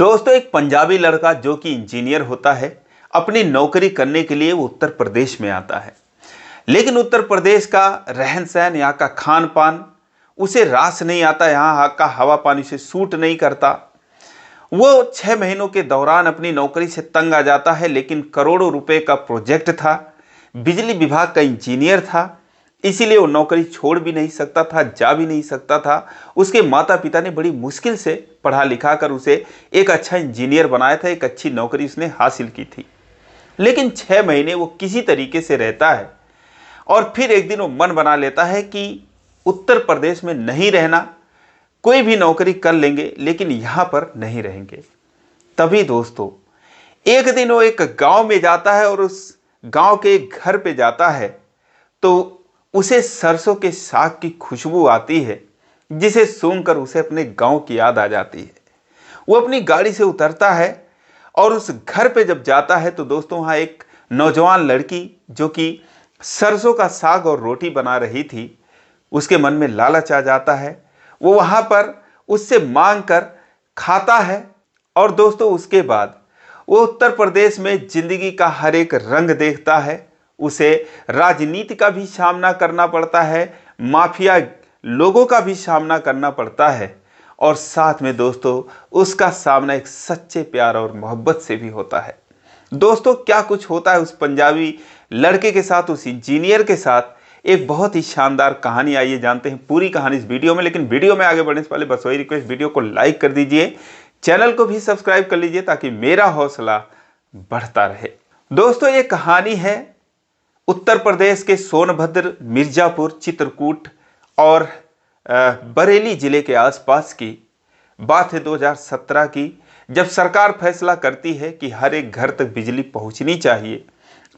दोस्तों, एक पंजाबी लड़का जो कि इंजीनियर होता है, अपनी नौकरी करने के लिए वो उत्तर प्रदेश में आता है। लेकिन उत्तर प्रदेश का रहन सहन, यहाँ का खान पान उसे रास नहीं आता, यहाँ का हवा पानी से सूट नहीं करता। वो 6 महीनों के दौरान अपनी नौकरी से तंग आ जाता है। लेकिन करोड़ों रुपए का प्रोजेक्ट था, बिजली विभाग का इंजीनियर था, इसीलिए वो नौकरी छोड़ भी नहीं सकता था, जा भी नहीं सकता था। उसके माता पिता ने बड़ी मुश्किल से पढ़ा लिखा कर उसे एक अच्छा इंजीनियर बनाया था, एक अच्छी नौकरी उसने हासिल की थी। लेकिन 6 महीने वो किसी तरीके से रहता है और फिर एक दिन वो मन बना लेता है कि उत्तर प्रदेश में नहीं रहना, कोई भी नौकरी कर लेंगे लेकिन यहाँ पर नहीं रहेंगे। तभी दोस्तों एक दिन वो एक गांव में जाता है और उस गांव के एक घर पे जाता है तो उसे सरसों के साग की खुशबू आती है, जिसे सूंघकर उसे अपने गांव की याद आ जाती है। वो अपनी गाड़ी से उतरता है और उस घर पे जब जाता है तो दोस्तों वहाँ एक नौजवान लड़की जो कि सरसों का साग और रोटी बना रही थी, उसके मन में लालच आ जाता है। वो वहाँ पर उससे मांग कर खाता है और दोस्तों उसके बाद वो उत्तर प्रदेश में जिंदगी का हर एक रंग देखता है। उसे राजनीति का भी सामना करना पड़ता है, माफिया लोगों का भी सामना करना पड़ता है और साथ में दोस्तों उसका सामना एक सच्चे प्यार और मोहब्बत से भी होता है। दोस्तों क्या कुछ होता है उस पंजाबी लड़के के साथ, उस इंजीनियर के साथ, एक बहुत ही शानदार कहानी। आइए जानते हैं पूरी कहानी इस वीडियो में। लेकिन वीडियो में आगे बढ़ने से पहले बस वही रिक्वेस्ट, वीडियो को लाइक कर दीजिए, चैनल को भी सब्सक्राइब कर लीजिए ताकि मेरा हौसला बढ़ता रहे। दोस्तों ये कहानी है उत्तर प्रदेश के सोनभद्र, मिर्जापुर, चित्रकूट और बरेली जिले के आसपास की बात है 2017 की, जब सरकार फैसला करती है कि हर एक घर तक बिजली पहुंचनी चाहिए।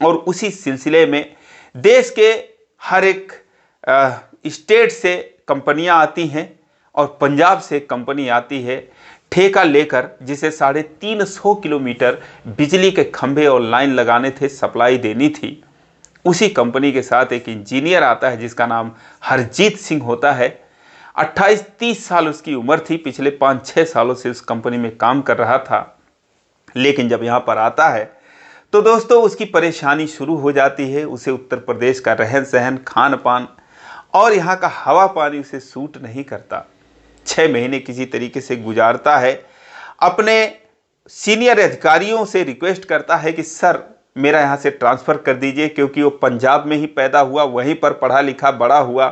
और उसी सिलसिले में देश के हर एक स्टेट से कंपनियां आती हैं और पंजाब से कंपनी आती है ठेका लेकर, जिसे 350 किलोमीटर बिजली के खंभे और लाइन लगाने थे, सप्लाई देनी थी। उसी कंपनी के साथ एक इंजीनियर आता है जिसका नाम हरजीत सिंह होता है। 28-30 साल उसकी उम्र थी, पिछले 5-6 सालों से उस कंपनी में काम कर रहा था। लेकिन जब यहाँ पर आता है तो दोस्तों उसकी परेशानी शुरू हो जाती है। उसे उत्तर प्रदेश का रहन सहन, खान पान और यहाँ का हवा पानी उसे सूट नहीं करता। 6 महीने किसी तरीके से गुजारता है, अपने सीनियर अधिकारियों से रिक्वेस्ट करता है कि सर मेरा यहाँ से ट्रांसफ़र कर दीजिए, क्योंकि वो पंजाब में ही पैदा हुआ, वहीं पर पढ़ा लिखा बड़ा हुआ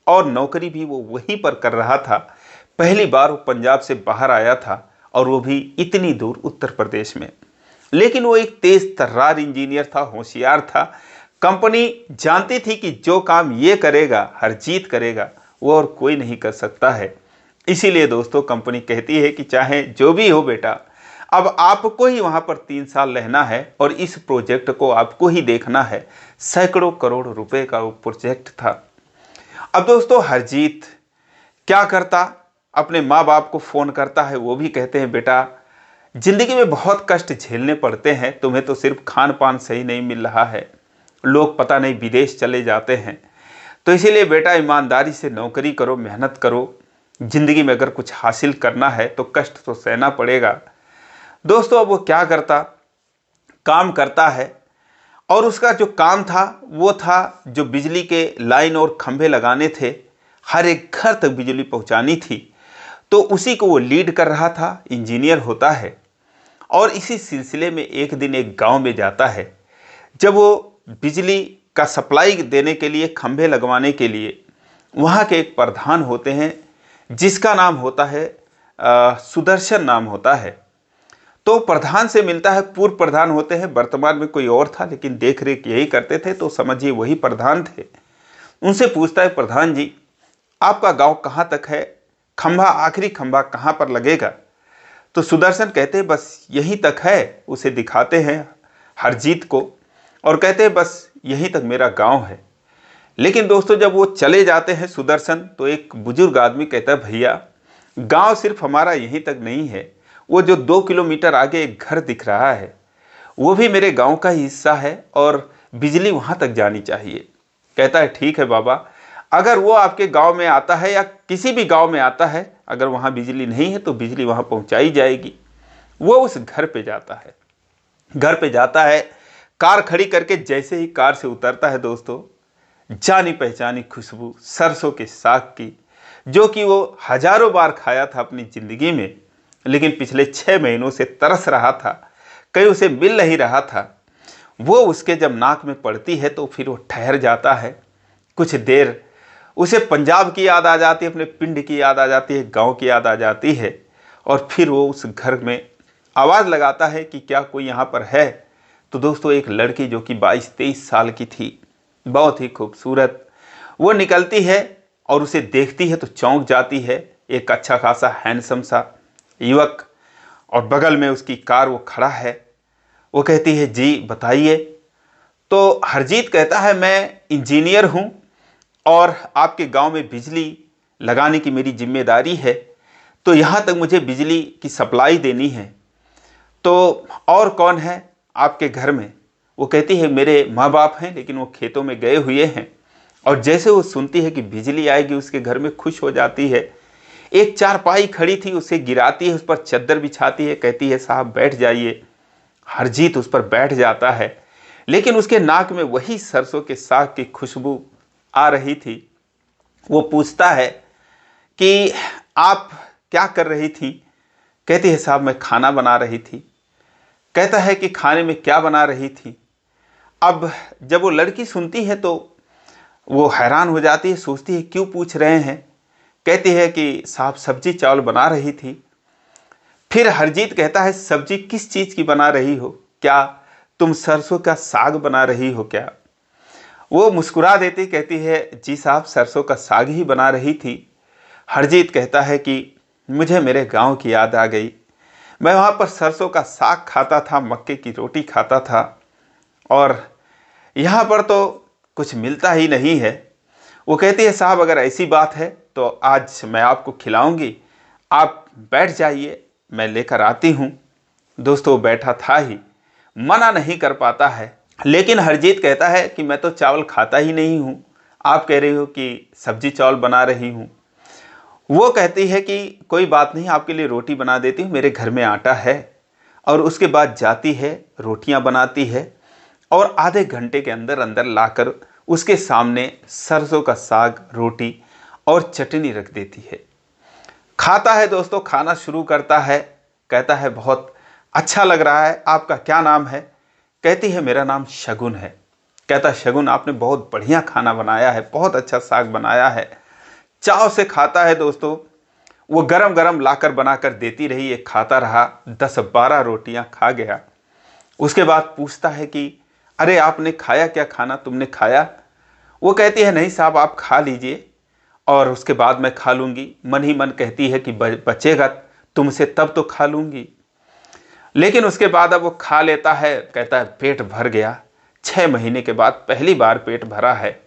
और नौकरी भी वो वहीं पर कर रहा था। पहली बार वो पंजाब से बाहर आया था और वो भी इतनी दूर उत्तर प्रदेश में। लेकिन वो एक तेज तर्रार इंजीनियर था, होशियार था। कंपनी जानती थी कि जो काम ये करेगा, हरजीत करेगा, वो और कोई नहीं कर सकता है। इसीलिए दोस्तों कंपनी कहती है कि चाहे जो भी हो बेटा, अब आपको ही वहाँ पर 3 साल रहना है और इस प्रोजेक्ट को आपको ही देखना है। सैकड़ों करोड़ रुपए का वो प्रोजेक्ट था। अब दोस्तों हरजीत क्या करता, अपने माँ बाप को फ़ोन करता है। वो भी कहते हैं बेटा ज़िंदगी में बहुत कष्ट झेलने पड़ते हैं, तुम्हें तो सिर्फ खान पान सही नहीं मिल रहा है, लोग पता नहीं विदेश चले जाते हैं, तो इसीलिए बेटा ईमानदारी से नौकरी करो, मेहनत करो। ज़िंदगी में अगर कुछ हासिल करना है तो कष्ट तो सहना पड़ेगा। दोस्तों अब वो क्या करता, काम करता है और उसका जो काम था वो था जो बिजली के लाइन और खंभे लगाने थे, हर एक घर तक बिजली पहुंचानी थी, तो उसी को वो लीड कर रहा था, इंजीनियर होता है। और इसी सिलसिले में एक दिन एक गांव में जाता है। जब वो बिजली का सप्लाई देने के लिए, खंभे लगवाने के लिए, वहाँ के एक प्रधान होते हैं जिसका नाम होता है सुदर्शन नाम होता है। तो प्रधान से मिलता है, पूर्व प्रधान होते हैं, वर्तमान में कोई और था लेकिन देख रेख यही करते थे, तो समझिए वही प्रधान थे। उनसे पूछता है, प्रधान जी आपका गांव कहाँ तक है, खंभा, आखिरी खंभा कहाँ पर लगेगा? तो सुदर्शन कहते हैं बस यहीं तक है। उसे दिखाते हैं हरजीत को और कहते हैं बस यहीं तक मेरा गाँव है। लेकिन दोस्तों जब वो चले जाते हैं सुदर्शन, तो एक बुजुर्ग आदमी कहता है भैया गाँव सिर्फ हमारा यहीं तक नहीं है, वो जो 2 किलोमीटर आगे एक घर दिख रहा है वो भी मेरे गांव का ही हिस्सा है और बिजली वहां तक जानी चाहिए। कहता है ठीक है बाबा, अगर वो आपके गांव में आता है या किसी भी गांव में आता है, अगर वहां बिजली नहीं है तो बिजली वहां पहुंचाई जाएगी। वो उस घर पे जाता है। घर पे जाता है, कार खड़ी करके जैसे ही कार से उतरता है दोस्तों, जानी पहचानी खुशबू सरसों के साग की, जो कि वो हजारों बार खाया था अपनी जिंदगी में, लेकिन पिछले 6 महीनों से तरस रहा था, कहीं उसे मिल नहीं रहा था। वो उसके जब नाक में पड़ती है तो फिर वो ठहर जाता है। कुछ देर उसे पंजाब की याद आ जाती है, अपने पिंड की याद आ जाती है, गांव की याद आ जाती है, और फिर वो उस घर में आवाज़ लगाता है कि क्या कोई यहाँ पर है। तो दोस्तों एक लड़की जो कि 22-23 साल की थी, बहुत ही खूबसूरत, वो निकलती है और उसे देखती है तो चौंक जाती है। एक अच्छा खासा हैंडसम सा युवक, और बगल में उसकी कार वो खड़ा है। वो कहती है जी बताइए। तो हरजीत कहता है मैं इंजीनियर हूँ और आपके गांव में बिजली लगाने की मेरी जिम्मेदारी है, तो यहाँ तक मुझे बिजली की सप्लाई देनी है। तो और कौन है आपके घर में? वो कहती है मेरे माँ बाप हैं, लेकिन वो खेतों में गए हुए हैं। और जैसे वो सुनती है कि बिजली आएगी, उसके घर में खुश हो जाती है। एक चारपाई खड़ी थी, उसे गिराती है, उस पर चादर बिछाती है, कहती है साहब बैठ जाइए। हरजीत उस पर बैठ जाता है, लेकिन उसके नाक में वही सरसों के साग की खुशबू आ रही थी। वो पूछता है कि आप क्या कर रही थी? कहती है साहब मैं खाना बना रही थी। कहता है कि खाने में क्या बना रही थी? अब जब वो लड़की सुनती है तो वो हैरान हो जाती है, सोचती है क्यों पूछ रहे हैं। कहती है कि साहब सब्जी चावल बना रही थी। फिर हरजीत कहता है सब्जी किस चीज़ की बना रही हो? क्या तुम सरसों का साग बना रही हो क्या? वो मुस्कुरा देती, कहती है जी साहब सरसों का साग ही बना रही थी। हरजीत कहता है कि मुझे मेरे गांव की याद आ गई। मैं वहाँ पर सरसों का साग खाता था, मक्के की रोटी खाता था, और यहाँ पर तो कुछ मिलता ही नहीं है। वो कहती है साहब अगर ऐसी बात है तो आज मैं आपको खिलाऊंगी, आप बैठ जाइए, मैं लेकर आती हूँ। दोस्तों वो बैठा था ही, मना नहीं कर पाता है, लेकिन हरजीत कहता है कि मैं तो चावल खाता ही नहीं हूँ, आप कह रही हो कि सब्जी चावल बना रही हूँ। वो कहती है कि कोई बात नहीं, आपके लिए रोटी बना देती हूँ, मेरे घर में आटा है। और उसके बाद जाती है, रोटियां बनाती है, और आधे घंटे के अंदर अंदर लाकर उसके सामने सरसों का साग, रोटी और चटनी रख देती है। खाता है दोस्तों, खाना शुरू करता है। कहता है बहुत अच्छा लग रहा है, आपका क्या नाम है? कहती है मेरा नाम शगुन है। कहता शगुन आपने बहुत बढ़िया खाना बनाया है, बहुत अच्छा साग बनाया है। चाव से खाता है दोस्तों, वो गरम गरम लाकर बनाकर देती रही, ये खाता रहा, 10-12 रोटियां खा गया। उसके बाद पूछता है कि अरे आपने खाया क्या खाना, तुमने खाया? वो कहती है नहीं साहब आप खा लीजिए और उसके बाद मैं खा लूँगी। मन ही मन कहती है कि बचेगा तुमसे तब तो खा लूँगी। लेकिन उसके बाद अब वो खा लेता है। कहता है पेट भर गया, 6 महीने के बाद पहली बार पेट भरा है।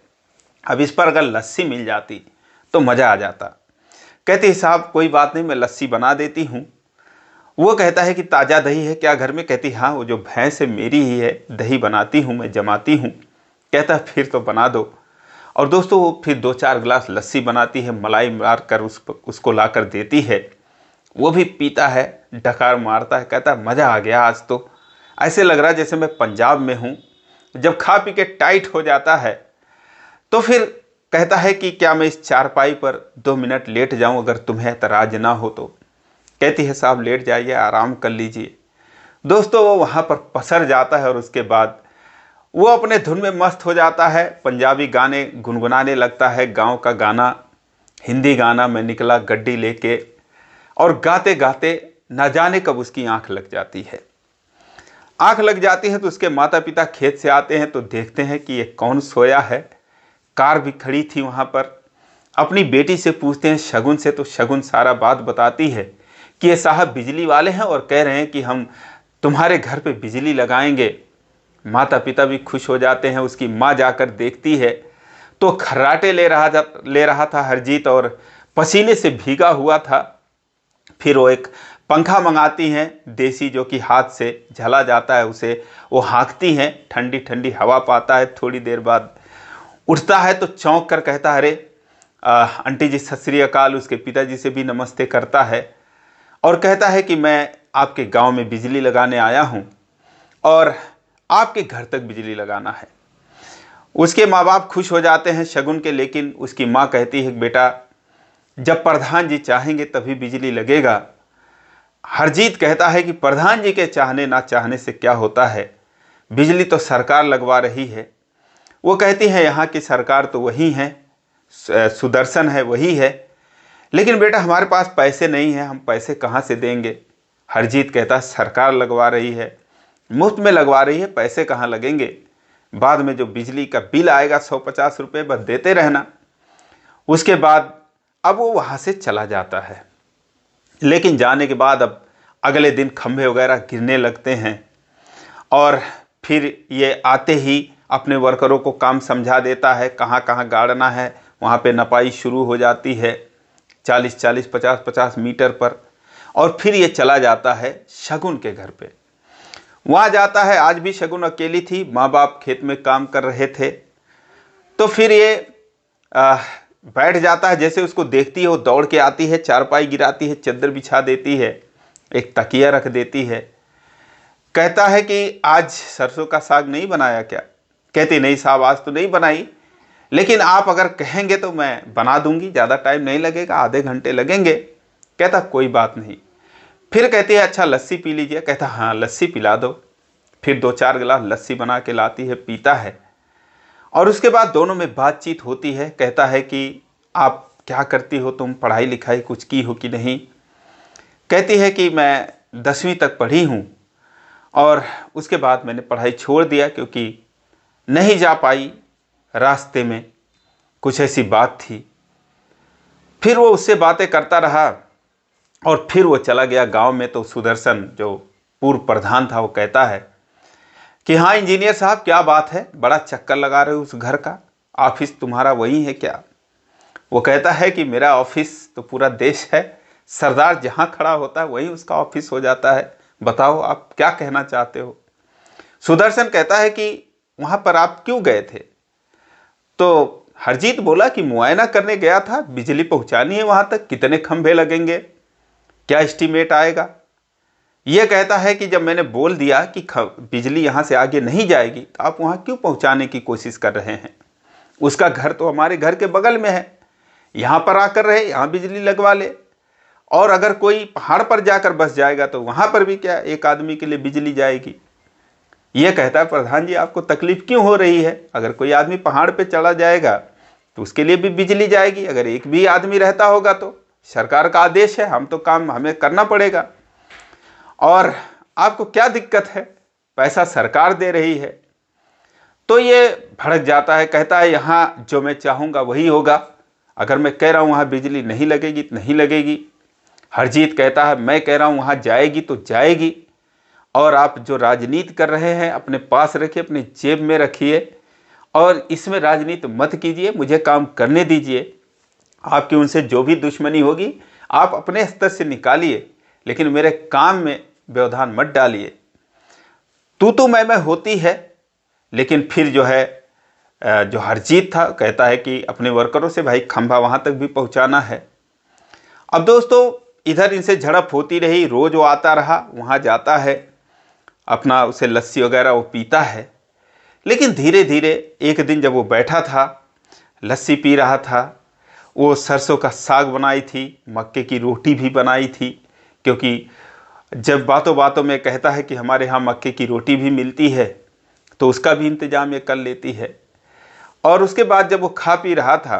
अब इस पर अगर लस्सी मिल जाती तो मज़ा आ जाता। कहती है साहब कोई बात नहीं, मैं लस्सी बना देती हूँ। वो कहता है कि ताज़ा दही है क्या घर में? कहती हाँ वो जो भैंस है मेरी ही है, दही बनाती हूँ मैं, जमाती हूँ। कहता है फिर तो बना दो। और दोस्तों वो फिर 2-4 गिलास लस्सी बनाती है, मलाई मार कर उसको ला कर देती है। वो भी पीता है, डकार मारता है, कहता है मज़ा आ गया आज तो, ऐसे लग रहा है जैसे मैं पंजाब में हूँ। जब खा पी के टाइट हो जाता है तो फिर कहता है कि क्या मैं इस चारपाई पर 2 मिनट लेट जाऊं अगर तुम्हें एतराज ना हो तो? कहती है साहब लेट जाइए, आराम कर लीजिए। दोस्तों वो वहाँ पर पसर जाता है और उसके बाद वो अपने धुन में मस्त हो जाता है, पंजाबी गाने गुनगुनाने लगता है, गांव का गाना, हिंदी गाना, मैं निकला गड्डी लेके, और गाते गाते न जाने कब उसकी आंख लग जाती है। आंख लग जाती है तो उसके माता पिता खेत से आते हैं तो देखते हैं कि ये कौन सोया है। कार भी खड़ी थी वहाँ पर। अपनी बेटी से पूछते हैं शगुन से, तो शगुन सारा बात बताती है कि ये साहब बिजली वाले हैं और कह रहे हैं कि हम तुम्हारे घर पे बिजली लगाएंगे। माता पिता भी खुश हो जाते हैं। उसकी माँ जाकर देखती है तो खर्राटे ले रहा था हरजीत और पसीने से भीगा हुआ था। फिर वो एक पंखा मंगाती हैं देसी, जो कि हाथ से झला जाता है, उसे वो हाँकती हैं, ठंडी ठंडी हवा पाता है। थोड़ी देर बाद उठता है तो चौंक कर कहता है अरे आंटी जी सत श्री अकाल। उसके पिताजी से भी नमस्ते करता है और कहता है कि मैं आपके गांव में बिजली लगाने आया हूं और आपके घर तक बिजली लगाना है। उसके माँ बाप खुश हो जाते हैं शगुन के, लेकिन उसकी माँ कहती है बेटा जब प्रधान जी चाहेंगे तभी बिजली लगेगा। हरजीत कहता है कि प्रधान जी के चाहने ना चाहने से क्या होता है, बिजली तो सरकार लगवा रही है। वो कहती है यहाँ की सरकार तो वही है, सुदर्शन है वही है, लेकिन बेटा हमारे पास पैसे नहीं है, हम पैसे कहाँ से देंगे। हरजीत कहता है सरकार लगवा रही है, मुफ्त में लगवा रही है, पैसे कहाँ लगेंगे, बाद में जो बिजली का बिल आएगा 150 रुपये बस देते रहना। उसके बाद अब वो वहाँ से चला जाता है। लेकिन जाने के बाद अब अगले दिन खंभे वगैरह गिरने लगते हैं और फिर ये आते ही अपने वर्करों को काम समझा देता है, कहाँ कहाँ गाड़ना है, वहाँ पे नपाई शुरू हो जाती है 40-40, 50-50 मीटर पर। और फिर ये चला जाता है शगुन के घर पे। वहाँ जाता है, आज भी शगुन अकेली थी, माँ बाप खेत में काम कर रहे थे। तो फिर ये बैठ जाता है, जैसे उसको देखती है वो दौड़ के आती है, चारपाई गिराती है, चादर बिछा देती है, एक तकिया रख देती है। कहता है कि आज सरसों का साग नहीं बनाया क्या? कहती नहीं साहब आज तो नहीं बनाई, लेकिन आप अगर कहेंगे तो मैं बना दूंगी, ज़्यादा टाइम नहीं लगेगा, आधे घंटे लगेंगे। कहता कोई बात नहीं। फिर कहती है अच्छा लस्सी पी लीजिए। कहता हाँ लस्सी पिला दो। फिर 2-4 गिलास लस्सी बना के लाती है, पीता है। और उसके बाद दोनों में बातचीत होती है। कहता है कि आप क्या करती हो, तुम पढ़ाई लिखाई कुछ की हो कि नहीं? कहती है कि मैं 10वीं तक पढ़ी हूँ और उसके बाद मैंने पढ़ाई छोड़ दिया क्योंकि नहीं जा पाई, रास्ते में कुछ ऐसी बात थी। फिर वो उससे बातें करता रहा और फिर वो चला गया गांव में। तो सुदर्शन जो पूर्व प्रधान था वो कहता है कि हाँ इंजीनियर साहब क्या बात है, बड़ा चक्कर लगा रहे हो उस घर का, ऑफिस तुम्हारा वही है क्या? वो कहता है कि मेरा ऑफिस तो पूरा देश है, सरदार जहाँ खड़ा होता है वहीं उसका ऑफिस हो जाता है, बताओ आप क्या कहना चाहते हो? सुदर्शन कहता है कि वहाँ पर आप क्यों गए थे? तो हरजीत बोला कि मुआयना करने गया था, बिजली पहुँचानी है वहाँ तक, कितने खंभे लगेंगे, क्या एस्टीमेट आएगा? यह कहता है कि जब मैंने बोल दिया कि बिजली यहाँ से आगे नहीं जाएगी तो आप वहाँ क्यों पहुँचाने की कोशिश कर रहे हैं? उसका घर तो हमारे घर के बगल में है, यहाँ पर आकर रहे, यहाँ बिजली लगवा ले। और अगर कोई पहाड़ पर जाकर बस जाएगा तो वहाँ पर भी क्या एक आदमी के लिए बिजली जाएगी? यह कहता है प्रधान जी आपको तकलीफ क्यों हो रही है? अगर कोई आदमी पहाड़ पर चला जाएगा तो उसके लिए भी बिजली जाएगी, अगर एक भी आदमी रहता होगा तो सरकार का आदेश है, हम तो काम हमें करना पड़ेगा। और आपको क्या दिक्कत है, पैसा सरकार दे रही है। तो ये भड़क जाता है, कहता है यहाँ जो मैं चाहूँगा वही होगा, अगर मैं कह रहा हूँ वहाँ बिजली नहीं लगेगी तो नहीं लगेगी। हरजीत कहता है मैं कह रहा हूँ वहाँ जाएगी तो जाएगी, और आप जो राजनीति कर रहे हैं अपने पास रखिए, अपनी जेब में रखिए और इसमें राजनीति मत कीजिए, मुझे काम करने दीजिए। आपकी उनसे जो भी दुश्मनी होगी आप अपने स्तर से निकालिए, लेकिन मेरे काम में व्यवधान मत डालिए। तू मैं होती है। लेकिन फिर जो है जो हरजीत था कहता है कि अपने वर्करों से भाई खंभा वहाँ तक भी पहुँचाना है। अब दोस्तों इधर इनसे झड़प होती रही, रोज़ वो आता रहा, वहाँ जाता है, अपना उसे लस्सी वगैरह वो पीता है। लेकिन धीरे धीरे एक दिन जब वो बैठा था, लस्सी पी रहा था, वो सरसों का साग बनाई थी, मक्के की रोटी भी बनाई थी, क्योंकि जब बातों बातों में कहता है कि हमारे यहाँ मक्के की रोटी भी मिलती है तो उसका भी इंतजाम ये कर लेती है। और उसके बाद जब वो खा पी रहा था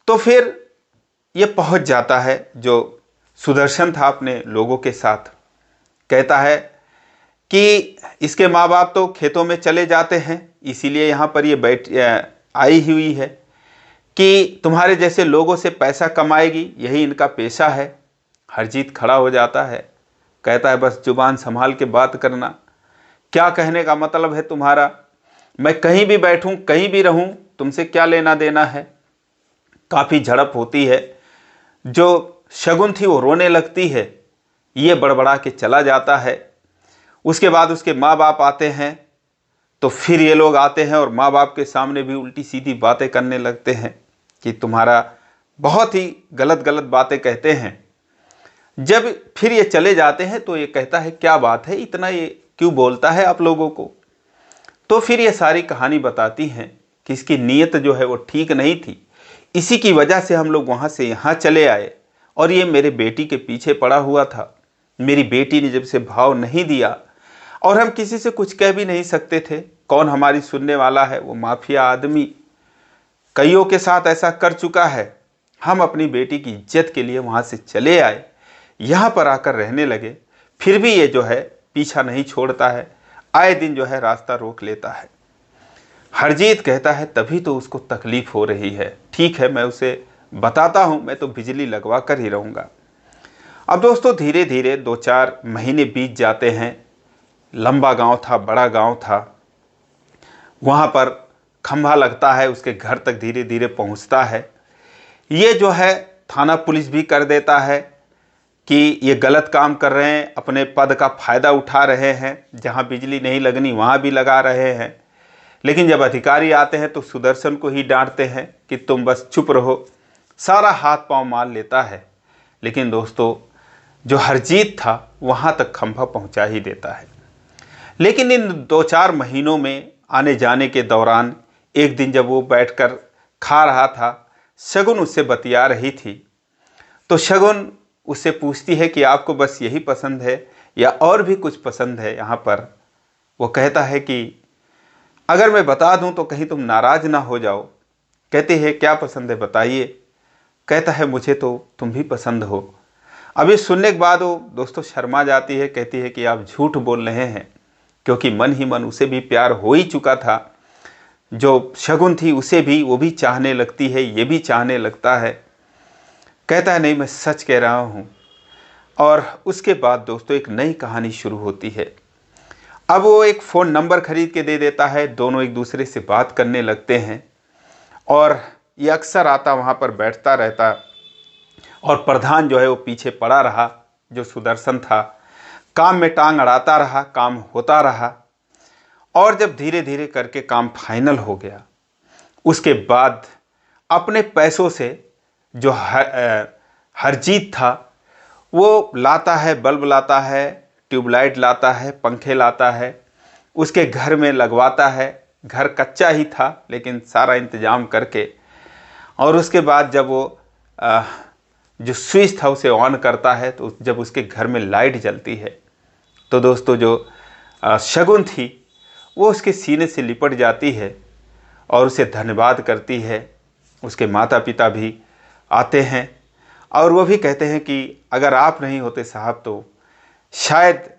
तो फिर ये पहुँच जाता है जो सुदर्शन था अपने लोगों के साथ। कहता है कि इसके माँ बाप तो खेतों में चले जाते हैं, इसीलिए यहाँ पर ये आई हुई है कि तुम्हारे जैसे लोगों से पैसा कमाएगी, यही इनका पेशा है। हरजीत खड़ा हो जाता है, कहता है बस जुबान संभाल के बात करना, क्या कहने का मतलब है तुम्हारा? मैं कहीं भी बैठूं कहीं भी रहूं, तुमसे क्या लेना देना है? काफ़ी झड़प होती है। जो शगुन थी वो रोने लगती है, ये बड़बड़ा के चला जाता है। उसके बाद उसके माँ बाप आते हैं, तो फिर ये लोग आते हैं और माँ बाप के सामने भी उल्टी सीधी बातें करने लगते हैं कि तुम्हारा बहुत ही गलत गलत बातें कहते हैं। जब फिर ये चले जाते हैं तो ये कहता है क्या बात है, इतना ये क्यों बोलता है आप लोगों को। तो फिर ये सारी कहानी बताती हैं कि इसकी नीयत जो है वो ठीक नहीं थी, इसी की वजह से हम लोग वहाँ से यहाँ चले आए और ये मेरे बेटी के पीछे पड़ा हुआ था। मेरी बेटी ने जब से भाव नहीं दिया और हम किसी से कुछ कह भी नहीं सकते थे, कौन हमारी सुनने वाला है। वो माफिया आदमी कईयों के साथ ऐसा कर चुका है। हम अपनी बेटी की इज्जत के लिए वहाँ से चले आए, यहाँ पर आकर रहने लगे। फिर भी ये जो है पीछा नहीं छोड़ता है, आए दिन जो है रास्ता रोक लेता है। हरजीत कहता है तभी तो उसको तकलीफ हो रही है। ठीक है, मैं उसे बताता हूँ, मैं तो बिजली लगवा कर ही रहूँगा। अब दोस्तों धीरे धीरे 2-4 महीने बीत जाते हैं। लंबा गांव था, बड़ा गांव था। वहाँ पर खंभा लगता है, उसके घर तक धीरे धीरे पहुँचता है। ये जो है थाना पुलिस भी कर देता है कि ये गलत काम कर रहे हैं, अपने पद का फ़ायदा उठा रहे हैं, जहाँ बिजली नहीं लगनी वहाँ भी लगा रहे हैं। लेकिन जब अधिकारी आते हैं तो सुदर्शन को ही डांटते हैं कि तुम बस चुप रहो, सारा हाथ पांव मार लेता है। लेकिन दोस्तों जो हरजीत था वहाँ तक खंभा पहुँचा ही देता है। लेकिन इन 2-4 महीनों में आने जाने के दौरान एक दिन जब वो बैठकर खा रहा था, शगुन उससे बतिया रही थी। तो शगुन उससे पूछती है कि आपको बस यही पसंद है या और भी कुछ पसंद है यहाँ पर। वो कहता है कि अगर मैं बता दूँ तो कहीं तुम नाराज़ ना हो जाओ। कहती है क्या पसंद है बताइए। कहता है मुझे तो तुम भी पसंद हो। अभी सुनने के बाद वो दोस्तों शर्मा जाती है, कहती है कि आप झूठ बोल रहे हैं, क्योंकि मन ही मन उसे भी प्यार हो ही चुका था। जो शगुन थी उसे भी वो भी चाहने लगती है, ये भी चाहने लगता है। कहता है नहीं मैं सच कह रहा हूँ। और उसके बाद दोस्तों एक नई कहानी शुरू होती है। अब वो एक फ़ोन नंबर खरीद के दे देता है, दोनों एक दूसरे से बात करने लगते हैं। और ये अक्सर आता वहाँ पर बैठता रहता और प्रधान जो है वो पीछे पड़ा रहा, जो सुदर्शन था, काम में टांग अड़ाता रहा, काम होता रहा। और जब धीरे धीरे करके काम फाइनल हो गया, उसके बाद अपने पैसों से जो हरजीत था वो लाता है, बल्ब लाता है, ट्यूबलाइट लाता है, पंखे लाता है, उसके घर में लगवाता है। घर कच्चा ही था लेकिन सारा इंतज़ाम करके। और उसके बाद जब वो जो स्विच था उसे ऑन करता है तो जब उसके घर में लाइट जलती है तो दोस्तों जो शगुन थी वो उसके सीने से लिपट जाती है और उसे धन्यवाद करती है। उसके माता पिता भी आते हैं और वो भी कहते हैं कि अगर आप नहीं होते साहब तो शायद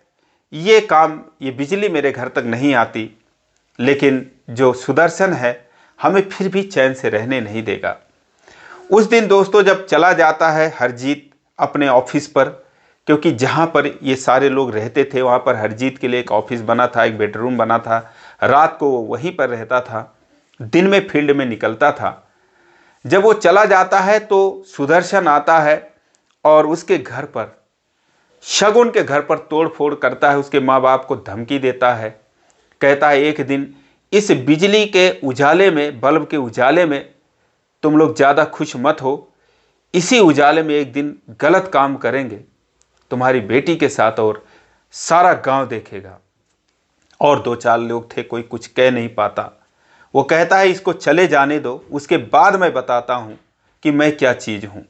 ये बिजली मेरे घर तक नहीं आती। लेकिन जो सुदर्शन है हमें फिर भी चैन से रहने नहीं देगा। उस दिन दोस्तों जब चला जाता है हरजीत अपने ऑफिस पर, क्योंकि जहाँ पर ये सारे लोग रहते थे वहाँ पर हरजीत के लिए एक ऑफिस बना था, एक बेडरूम बना था। रात को वो वहीं पर रहता था, दिन में फील्ड में निकलता था। जब वो चला जाता है तो सुदर्शन आता है और उसके घर पर, शगुन के घर पर तोड़ फोड़ करता है, उसके माँ बाप को धमकी देता है। कहता है एक दिन इस बिजली के उजाले में, बल्ब के उजाले में तुम लोग ज़्यादा खुश मत हो, इसी उजाले में एक दिन गलत काम करेंगे तुम्हारी बेटी के साथ और सारा गांव देखेगा। और 2-4 लोग थे, कोई कुछ कह नहीं पाता। वो कहता है इसको चले जाने दो, उसके बाद मैं बताता हूँ कि मैं क्या चीज़ हूँ।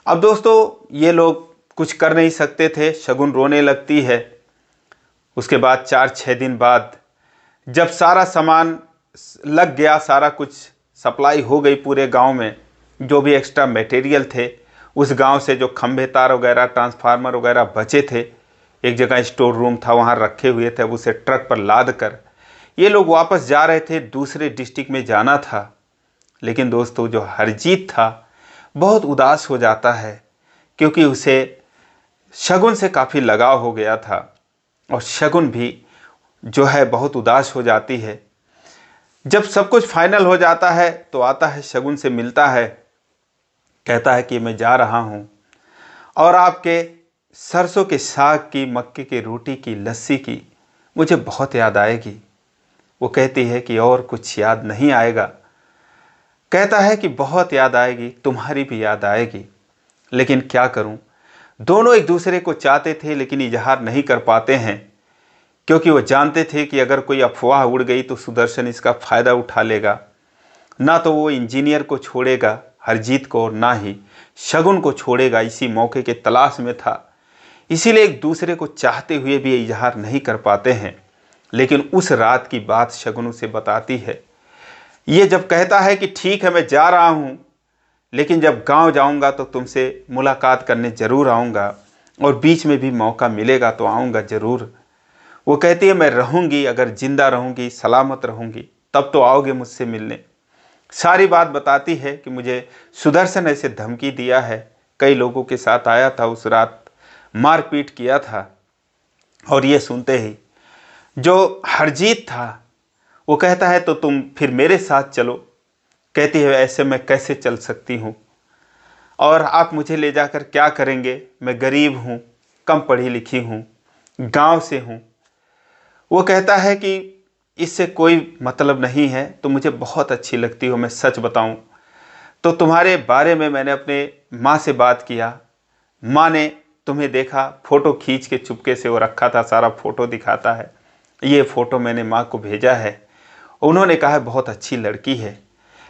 अब दोस्तों ये लोग कुछ कर नहीं सकते थे। शगुन रोने लगती है। उसके बाद 4-6 दिन बाद जब सारा सामान लग गया, सारा कुछ सप्लाई हो गई पूरे गांव में, जो भी एक्स्ट्रा मटेरियल थे उस गांव से, जो खंभे तार वगैरह ट्रांसफार्मर वगैरह बचे थे, एक जगह स्टोर रूम था वहाँ रखे हुए थे, उसे ट्रक पर लाद कर ये लोग वापस जा रहे थे, दूसरे डिस्ट्रिक्ट में जाना था। लेकिन दोस्तों जो हरजीत था बहुत उदास हो जाता है, क्योंकि उसे शगुन से काफ़ी लगाव हो गया था और शगुन भी जो है बहुत उदास हो जाती है। जब सब कुछ फाइनल हो जाता है तो आता है, शगुन से मिलता है, कहता है कि मैं जा रहा हूँ और आपके सरसों के साग की, मक्के की रोटी की, लस्सी की मुझे बहुत याद आएगी। वो कहती है कि और कुछ याद नहीं आएगा। कहता है कि बहुत याद आएगी, तुम्हारी भी याद आएगी, लेकिन क्या करूं, दोनों एक दूसरे को चाहते थे लेकिन इजहार नहीं कर पाते हैं, क्योंकि वो जानते थे कि अगर कोई अफवाह उड़ गई तो सुदर्शन इसका फ़ायदा उठा लेगा। ना तो वो इंजीनियर को छोड़ेगा हरजीत को, और ना ही शगुन को छोड़ेगा, इसी मौके के तलाश में था। इसीलिए एक दूसरे को चाहते हुए भी इजहार नहीं कर पाते हैं। लेकिन उस रात की बात शगुन उसे बताती है। ये जब कहता है कि ठीक है मैं जा रहा हूँ, लेकिन जब गांव जाऊंगा तो तुमसे मुलाकात करने ज़रूर आऊँगा, और बीच में भी मौका मिलेगा तो आऊँगा ज़रूर। वो कहती है मैं रहूँगी, अगर ज़िंदा रहूँगी, सलामत रहूँगी, तब तो आओगे मुझसे मिलने। सारी बात बताती है कि मुझे सुदर्शन ऐसे धमकी दिया है, कई लोगों के साथ आया था उस रात, मारपीट किया था। और ये सुनते ही जो हरजीत था वो कहता है तो तुम फिर मेरे साथ चलो। कहती है ऐसे मैं कैसे चल सकती हूँ, और आप मुझे ले जाकर क्या करेंगे, मैं गरीब हूँ, कम पढ़ी लिखी हूँ, गांव से हूँ। वो कहता है कि इससे कोई मतलब नहीं है, तो मुझे बहुत अच्छी लगती हो, मैं सच बताऊं तो तुम्हारे बारे में मैंने अपने माँ से बात किया, माँ ने तुम्हें देखा, फ़ोटो खींच के चुपके से वो रखा था, सारा फ़ोटो दिखाता है, ये फ़ोटो मैंने माँ को भेजा है, उन्होंने कहा बहुत अच्छी लड़की है,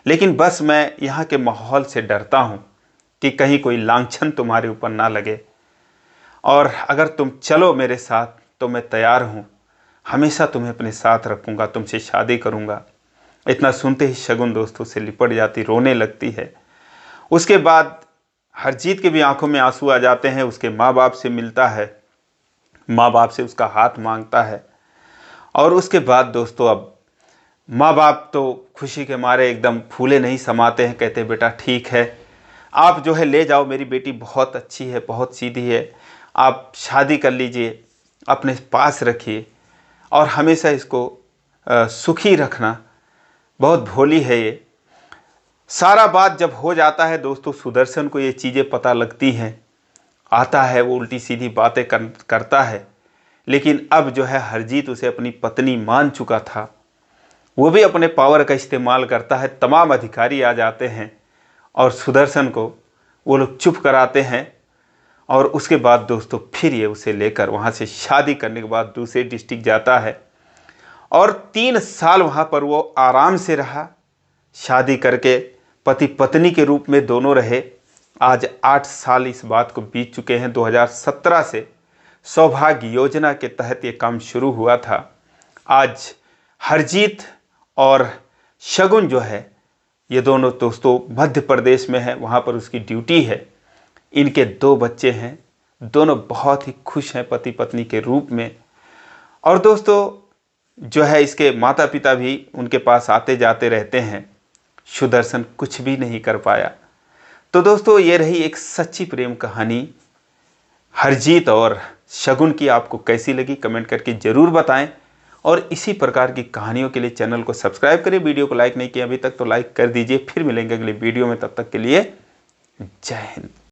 लेकिन बस मैं यहाँ के माहौल से डरता हूँ कि कहीं कोई लांछन तुम्हारे ऊपर ना लगे, और अगर तुम चलो मेरे साथ तो मैं तैयार हूँ, हमेशा तुम्हें अपने साथ रखूँगा, तुमसे शादी करूँगा। इतना सुनते ही शगुन दोस्तों से लिपट जाती, रोने लगती है। उसके बाद हरजीत के भी आंखों में आंसू आ जाते हैं, उसके माँ बाप से मिलता है, माँ बाप से उसका हाथ मांगता है। और उसके बाद दोस्तों अब माँ बाप तो खुशी के मारे एकदम फूले नहीं समाते हैं, कहते बेटा ठीक है, आप जो है ले जाओ, मेरी बेटी बहुत अच्छी है, बहुत सीधी है, आप शादी कर लीजिए, अपने पास रखिए और हमेशा इसको सुखी रखना, बहुत भोली है ये। सारा बात जब हो जाता है दोस्तों, सुदर्शन को ये चीज़ें पता लगती हैं, आता है वो उल्टी सीधी बातें करता है। लेकिन अब जो है हरजीत उसे अपनी पत्नी मान चुका था, वो भी अपने पावर का इस्तेमाल करता है, तमाम अधिकारी आ जाते हैं और सुदर्शन को वो लोग चुप कराते हैं। और उसके बाद दोस्तों फिर ये उसे लेकर वहाँ से शादी करने के बाद दूसरे डिस्ट्रिक्ट जाता है, और 3 साल वहाँ पर वो आराम से रहा, शादी करके पति पत्नी के रूप में दोनों रहे। आज 8 साल इस बात को बीत चुके हैं। 2017 से सौभाग्य योजना के तहत ये काम शुरू हुआ था। आज हरजीत और शगुन जो है ये दोनों दोस्तों मध्य प्रदेश में है, वहाँ पर उसकी ड्यूटी है। इनके 2 बच्चे हैं, दोनों बहुत ही खुश हैं पति पत्नी के रूप में। और दोस्तों जो है इसके माता पिता भी उनके पास आते जाते रहते हैं। सुदर्शन कुछ भी नहीं कर पाया। तो दोस्तों ये रही एक सच्ची प्रेम कहानी हरजीत और शगुन की। आपको कैसी लगी कमेंट करके ज़रूर बताएं, और इसी प्रकार की कहानियों के लिए चैनल को सब्सक्राइब करें। वीडियो को लाइक नहीं किया अभी तक तो लाइक कर दीजिए। फिर मिलेंगे अगले वीडियो में, तब तक के लिए जय हिंद।